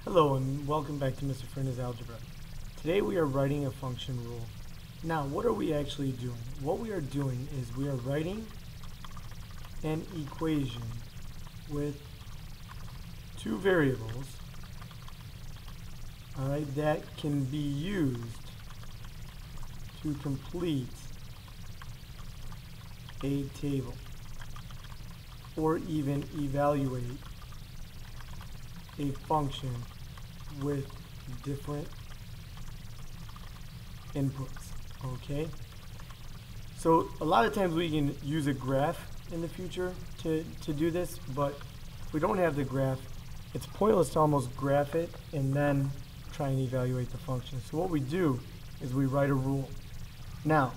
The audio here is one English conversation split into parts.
Hello and welcome back to Mr. Fernandez Algebra. Today we are writing a function rule. Now what are we actually doing? What we are doing is we are writing an equation with two variables, alright, that can be used to complete a table or even evaluate a function with different inputs. Okay, so a lot of times we can use a graph in the future to do this, but if we don't have the graph, it's pointless to almost graph it and then try and evaluate the function. So what we do is we write a rule. Now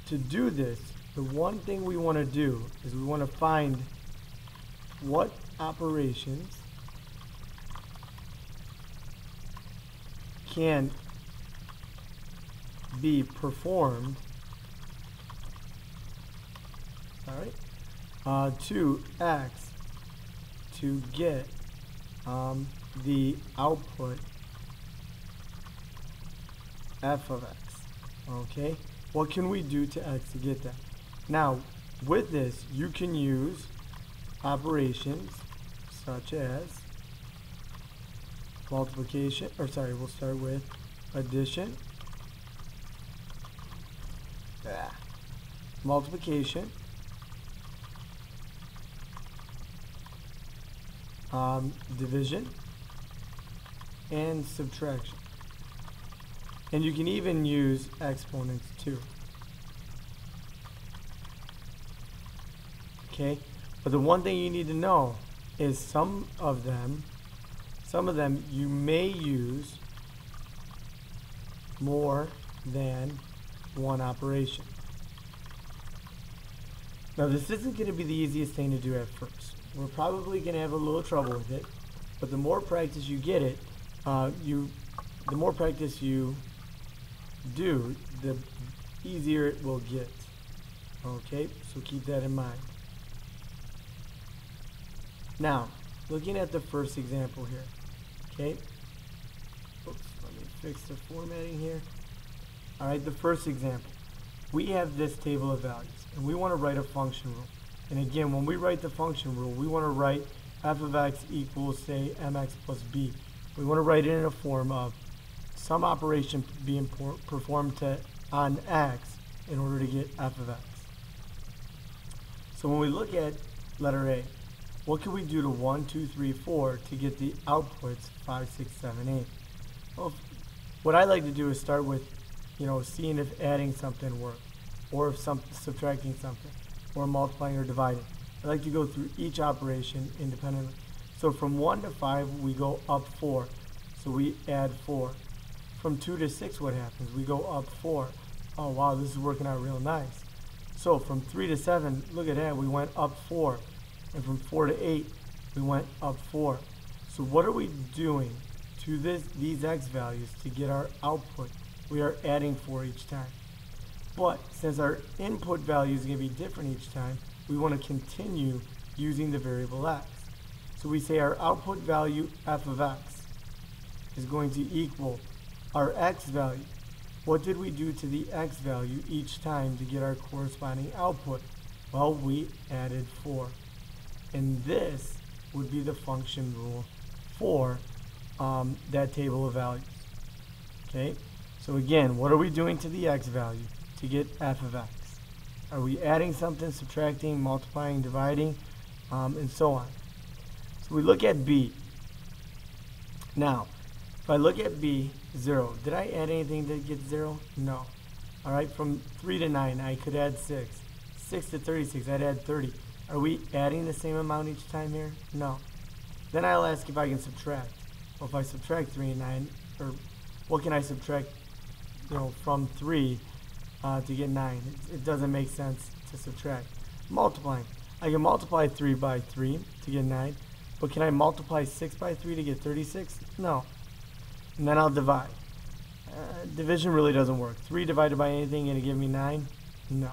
to do this, the one thing we want to do is we want to find what operations can be performed, to X to get the output f of X. Okay, what can we do to X to get that? Now with this you can use operations such as multiplication, we'll start with addition, multiplication, division, and subtraction. And you can even use exponents too. Okay, but the one thing you need to know is some of them you may use more than one operation. Now this isn't going to be the easiest thing to do at first. We're probably going to have a little trouble with it, but the more practice you get it, the more practice you do, the easier it will get. Okay, so keep that in mind. Now, looking at the first example here. Okay. Oops, let me fix the formatting here. Alright, the first example. We have this table of values, and we want to write a function rule. And again, when we write the function rule, we want to write f of x equals, say, mx plus b. We want to write it in a form of some operation being performed on x in order to get f of x. So when we look at letter A, what can we do to 1, 2, 3, 4 to get the outputs 5, 6, 7, 8? Well, what I like to do is start with, seeing if adding something works, or if subtracting something, or multiplying or dividing. I like to go through each operation independently. So from 1 to 5, we go up 4. So we add 4. From 2 to 6, what happens? We go up 4. Oh wow, this is working out real nice. So from 3 to 7, look at that, we went up 4. And from 4 to 8, we went up 4. So what are we doing to these x values to get our output? We are adding 4 each time. But since our input value is going to be different each time, we want to continue using the variable x. So we say our output value f of x is going to equal our x value. What did we do to the x value each time to get our corresponding output? Well, we added 4. And this would be the function rule for that table of values. Okay, so again, what are we doing to the x value to get f of x? Are we adding something, subtracting, multiplying, dividing, and so on? So we look at B. Now, if I look at B, 0. Did I add anything to get 0? No. Alright, from 3 to 9, I could add 6. 6 to 36, I'd add 30. Are we adding the same amount each time here? No. Then I'll ask if I can subtract. Well, if I subtract 3 and 9, or what can I subtract, from 3 to get 9? It doesn't make sense to subtract. Multiplying. I can multiply 3 by 3 to get 9, but can I multiply 6 by 3 to get 36? No. And then I'll divide. Division really doesn't work. 3 divided by anything going to give me 9? No.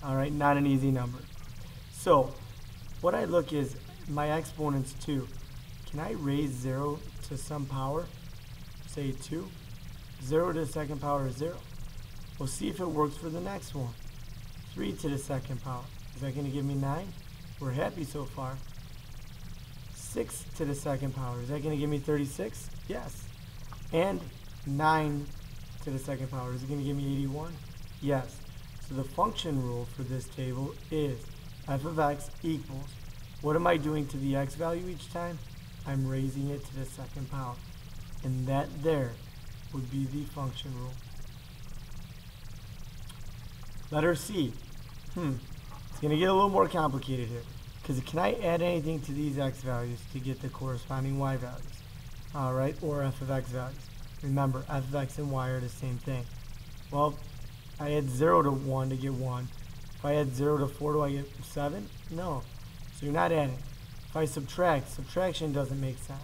Alright, not an easy number. So what I look is my exponents too. can I raise 0 to some power? Say 2. 0 to the second power is 0. We'll see if it works for the next one. 3 to the second power. Is that going to give me 9? We're happy so far. 6 to the second power. Is that going to give me 36? Yes. And 9 to the second power. Is it going to give me 81? Yes. So the function rule for this table is f of x equals, what am I doing to the x value each time? I'm raising it to the second power. And that there would be the function rule. Letter C. It's going to get a little more complicated here. Because can I add anything to these x values to get the corresponding y values? Alright, or f of x values. Remember, f of x and y are the same thing. Well, I add 0 to 1 to get 1. If I add 0 to 4, do I get 7? No. So you're not adding. If I subtract, subtraction doesn't make sense.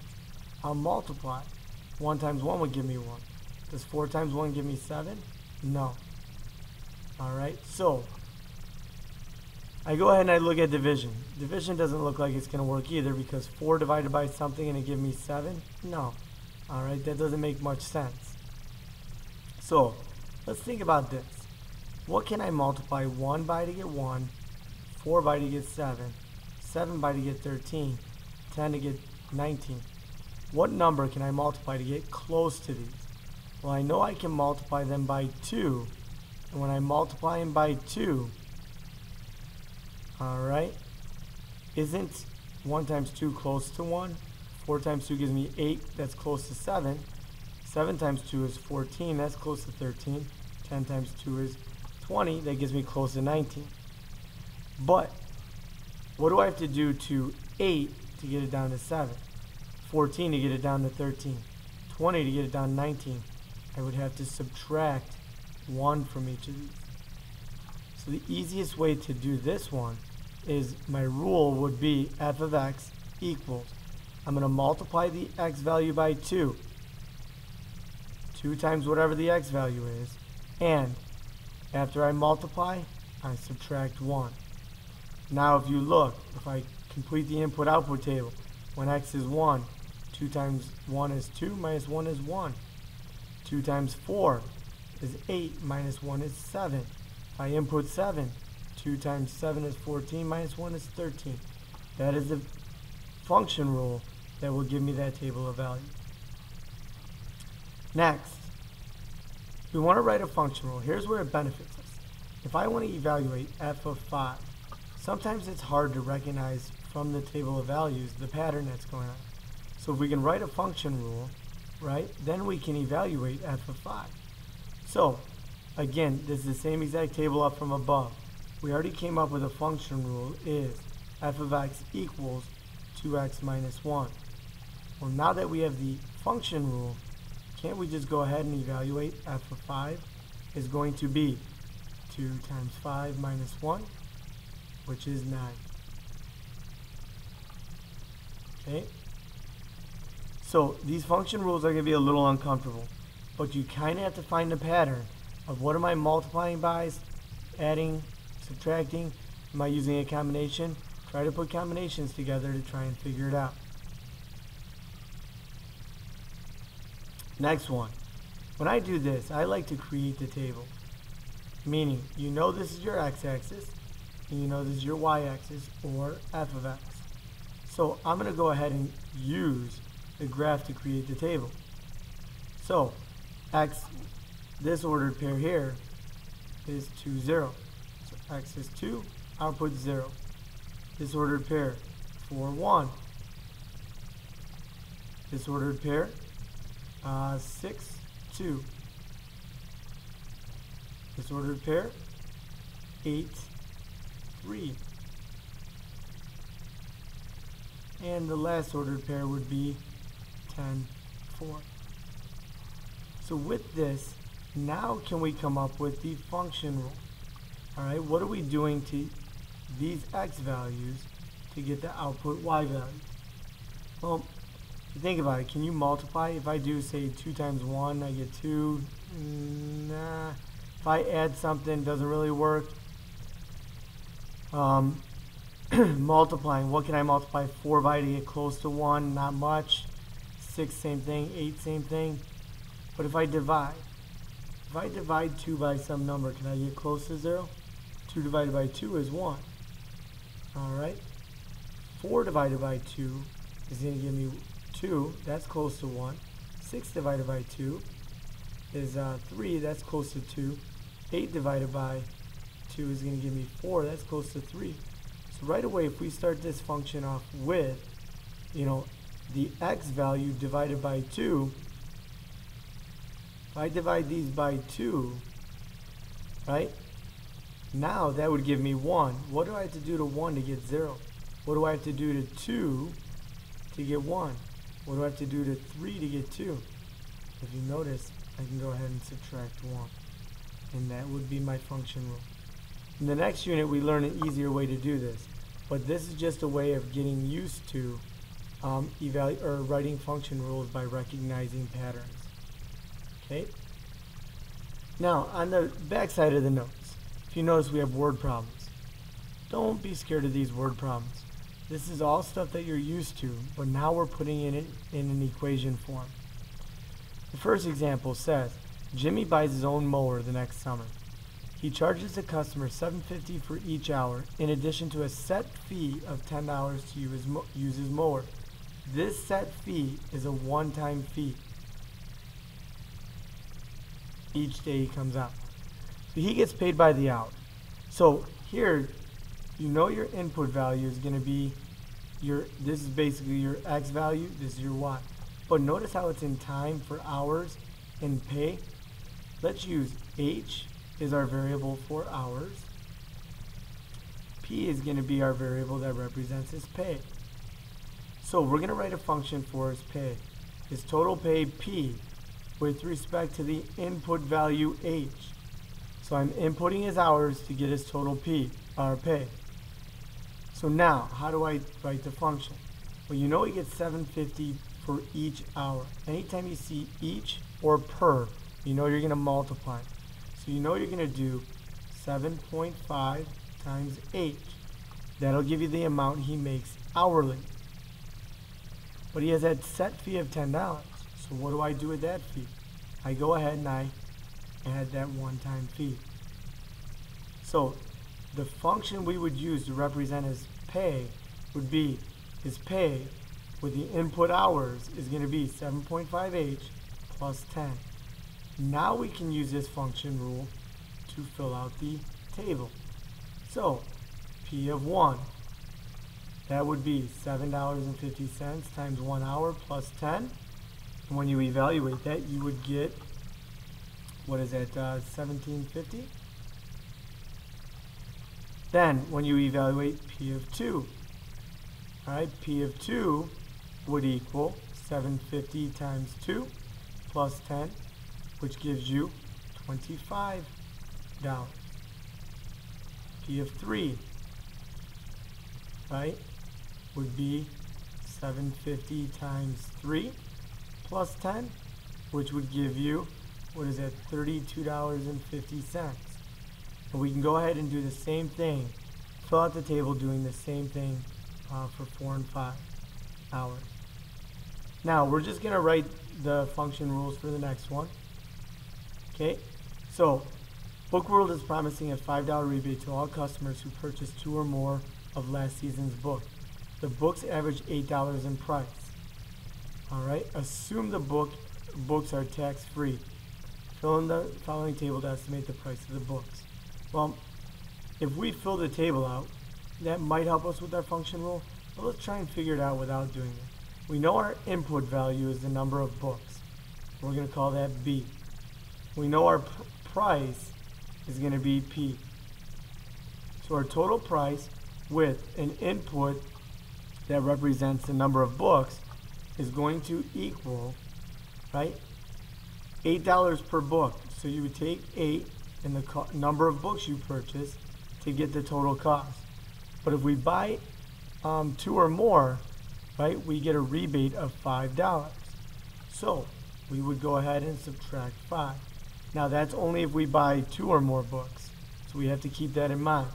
I'll multiply. 1 times 1 would give me 1. Does 4 times 1 give me 7? No. Alright, so I go ahead and I look at division. Division doesn't look like it's going to work either, because 4 divided by something and it give me 7? No. Alright, that doesn't make much sense. So, let's think about this. What can I multiply 1 by to get 1, 4 by to get 7, 7 by to get 13, 10 to get 19? What number can I multiply to get close to these? Well, I know I can multiply them by 2, and when I multiply them by 2, alright, isn't 1 times 2 close to 1? 4 times 2 gives me 8, that's close to 7. 7 times 2 is 14, that's close to 13. 10 times 2 is 20, that gives me close to 19. But, what do I have to do to 8 to get it down to 7? 14 to get it down to 13. 20 to get it down to 19. I would have to subtract 1 from each of these. So the easiest way to do this one is, my rule would be f of x equals, I'm going to multiply the x value by 2. 2 times whatever the x value is, and after I multiply, I subtract 1. Now if you look, if I complete the input-output table, when x is 1, 2 times 1 is 2, minus 1 is 1. 2 times 4 is 8, minus 1 is 7. If I input 7, 2 times 7 is 14, minus 1 is 13. That is the function rule that will give me that table of values. Next, we want to write a function rule. Here's where it benefits us. If I want to evaluate f of 5, sometimes it's hard to recognize from the table of values the pattern that's going on. So if we can write a function rule, right, then we can evaluate f of 5. So, again, this is the same exact table up from above. We already came up with a function rule is f of x equals 2x minus 1. Well, now that we have the function rule, can't we just go ahead and evaluate f of 5 is going to be 2 times 5 minus 1, which is 9. Okay? So these function rules are going to be a little uncomfortable, but you kind of have to find the pattern of what am I multiplying by, adding, subtracting, am I using a combination? Try to put combinations together to try and figure it out. Next one. When I do this, I like to create the table. Meaning, you know this is your x-axis, and you know this is your y-axis, or f of x. So I'm going to go ahead and use the graph to create the table. So, x, this ordered pair here, is 2, 0. So x is 2, output 0. This ordered pair, 4, 1. This ordered pair, 6, 2. This ordered pair, 8, 3. And the last ordered pair would be 10, 4. So with this, now can we come up with the function rule? Alright, what are we doing to these x values to get the output y value? Well, if you think about it, can you multiply? If I do, say, 2 times 1, I get 2. Nah. If I add something, it doesn't really work. multiplying, what can I multiply 4 by to get close to 1? Not much. 6, same thing. 8, same thing. But if I divide 2 by some number, can I get close to 0? 2 divided by 2 is 1. Alright. 4 divided by 2 is going to give me 2. That's close to 1. 6 divided by 2 is 3. That's close to 2. 8 divided by 2 is going to give me 4. That's close to 3. So right away, if we start this function off with, the x value divided by 2, if I divide these by 2, right? Now that would give me 1. What do I have to do to 1 to get 0? What do I have to do to 2 to get 1? What do I have to do to 3 to get 2? If you notice, I can go ahead and subtract 1. And that would be my function rule. In the next unit, we learn an easier way to do this. But this is just a way of getting used to writing function rules by recognizing patterns. Okay? Now, on the back side of the notes, if you notice we have word problems. Don't be scared of these word problems. This is all stuff that you're used to, but now we're putting it in an equation form. The first example says, Jimmy buys his own mower the next summer. He charges the customer $7.50 for each hour, in addition to a set fee of $10 to use his mower. This set fee is a one-time fee each day he comes out. So he gets paid by the hour. So here, your input value is going to be this is basically your x value, this is your y. But notice how it's in time for hours and pay. Let's use h is our variable for hours. P is going to be our variable that represents his pay. So we're going to write a function for his pay. His total pay P with respect to the input value h. So I'm inputting his hours to get his total P, our pay. So now, how do I write the function? Well, he gets $7.50 for each hour. Anytime you see each or per, you're going to multiply. So you're going to do 7.5 times h. That'll give you the amount he makes hourly. But he has that set fee of $10. So what do I do with that fee? I go ahead and I add that one-time fee. So the function we would use to represent his pay would be his pay with the input hours is going to be 7.5h plus 10. Now we can use this function rule to fill out the table. So P of 1, that would be $7.50 times 1 hour plus 10. And when you evaluate that, you would get, what is that, $17.50? Then, when you evaluate P of 2, alright, P of 2 would equal $7.50 times 2 plus 10, which gives you $25. P of 3, right, would be $7.50 times 3 plus 10, which would give you, what is that, $32.50. And we can go ahead and do the same thing, fill out the table doing the same thing for 4 and 5 hours. Now, we're just going to write the function rules for the next one. Okay, so Bookworld is promising a $5 rebate to all customers who purchase 2 or more of last season's book. The books average $8 in price. Alright, assume the books are tax-free. Fill in the following table to estimate the price of the books. Well, if we fill the table out, that might help us with our function rule, but let's try and figure it out without doing it. We know our input value is the number of books. We're going to call that B. We know our price is going to be P. So our total price with an input that represents the number of books is going to equal, right, $8 per book. So you would take 8 and the number of books you purchase to get the total cost. But if we buy 2 or more, right, we get a rebate of $5. So we would go ahead and subtract 5. Now that's only if we buy 2 or more books. So we have to keep that in mind.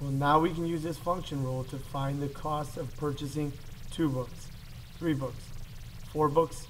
Well, now we can use this function rule to find the cost of purchasing 2 books, 3 books, 4 books,